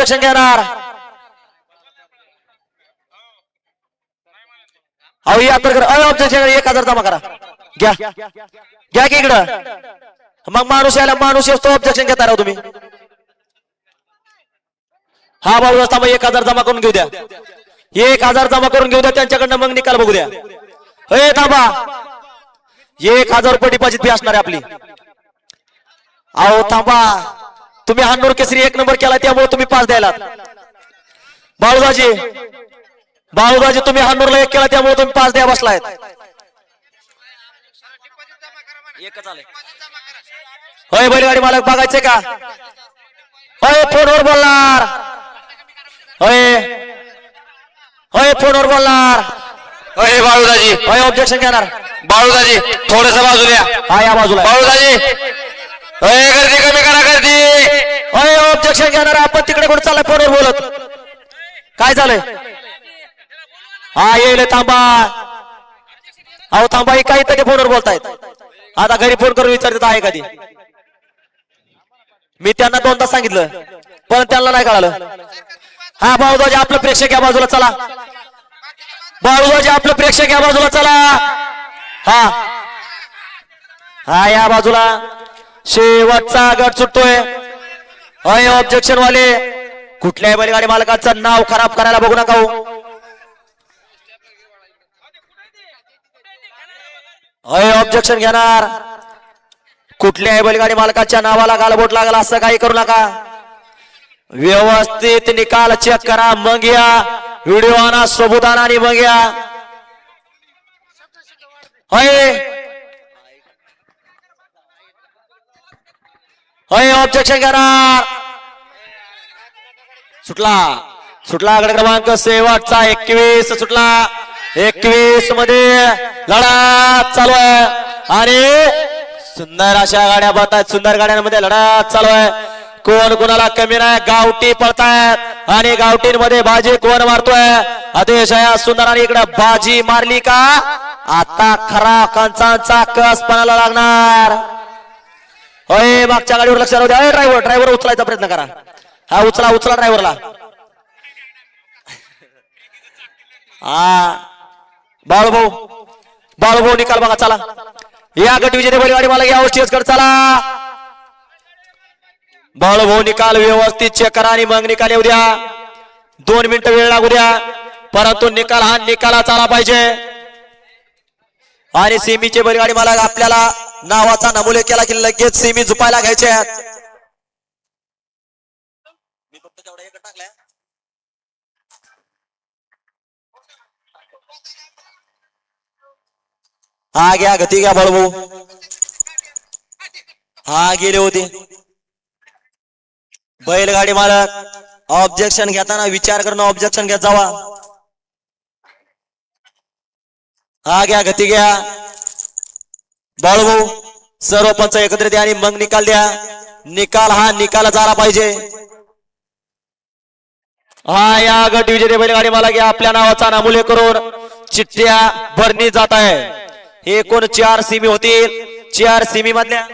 Objection घेणार. अहो या तर ऑब्जेक्शन 1000 जमा करा. घ्या घ्या की इकडं. मग माणूस यायला माणूस येतो ऑब्जेक्शन घेता राव तुम्ही. हा बाबू असता मग 1000 जमा करून घेऊ द्या. 1000 जमा करून घेऊ द्या त्यांच्याकडनं मग निकाल बघू द्या. हे थांबा 1000 रुपये डिपॉझिट फी असणार आहे आपली. अहो थांबा तुम्ही हानूर केसरी 1 नंबर केला त्यामुळे तुम्ही 5 द्यायला. बाळूदाजी बाळूदाजी तुम्ही हानूरला 1 केला त्यामुळे तुम्ही 5 द्या बसलायत. एकच आले होय बैलगाडी मालक बघायचे का. होय फोनवर बोलणार. होय होय फोनवर बोलणार. होय बाळूदाजी. होय ऑब्जेक्शन घेणार. बाळूदाजी थोडस बाजूला. हा या बाजूला. बाळूदाजी होय गर्दी कमी करा गर्दी. होय ऑब्जेक्शन घेणार. आपण तिकडे कुठे चाललाय फोनवर बोलत. काय झालंय. हा येईल थांबा. अहो थांबा ही काही तरी फोनवर बोलतायत. आता घरी फोन करून विचारतात आहे कधी. मी त्यांना 2 तास सांगितलं पण त्यांना नाही कळालं. हा बाळूदाजी आपलं प्रेक्षक या बाजूला चला. बाळूदाजी आपलं प्रेक्षक या बाजूला चला. हा हा या बाजूला. शेवटचा गट सुटतोय. अय ऑब्जेक्शन वाले कुठल्याही बैलगाडी मालकाचं नाव खराब करायला बघू नका हो. अय ऑब्जेक्शन घेणार. कुठल्याही बैलगाडी मालकाच्या नावाला गालबोट लागला असं काही करू नका. व्यवस्थित निकाल चेक करा मग या. व्हिडिओ आणा सबूत आणा आणि मग या. होय ऑब्जेक्शन घेणार. सुटला सुटला गट क्रमांक शेवटचा 21 सुटला. 21 मध्ये लढा चालू आहे आणि सुंदर अशा गाड्या बघतायत. सुंदर गाड्यांमध्ये लढा चालू आहे. कोण कोणाला कमी नाही. गावठी पळतायत आणि गावठींमध्ये बाजी कोण मारतोय. अतिशय सुंदर. आणि इकडे बाजी मारली का आता खरा कंचांचा कस पणाला लागणार. होय मागच्या गाडीवर लक्ष राहू द्या. ड्रायव्हर उचलायचा प्रयत्न करा. हा उचला उचला ड्रायव्हरला. हा बाळूभाऊ निकाल बघा चला. या गट विजेते बैलगाडी मालक या स्टेजकडे चला. बाळूभाऊ निकाल व्यवस्थित चेक करा आणि मग निकाल येऊ द्या. 2 मिनिटं वेळ लागू द्या परंतु निकाल हा निकालाचा आला पाहिजे. आणि सेमीचे बैलगाडी मालक आपल्याला नावाचा नमुले केला की लगेच सेमी झुपायला घ्यायचे आहेत. मी फक्त तेवढा एक टाकलाय. हा घ्या गती घ्या बाळूभाऊ. हा गेले होते. बैलगाडी मालक ऑब्जेक्शन घेताना विचार करणं ऑब्जेक्शन घेत जावा. हा घ्या गती घ्या बाळूभाऊ. सर्व पंच एकत्रित या आणि मग निकाल द्या. निकाल हा निकाल झाला पाहिजे. हा या गट विजेते बैलगाडी मालक या आपल्या नावाचा नामुले करून चिठ्ठ्या भरणी जात आहे. एकूण 4 सेमी होतील. 4 सेमी मधल्या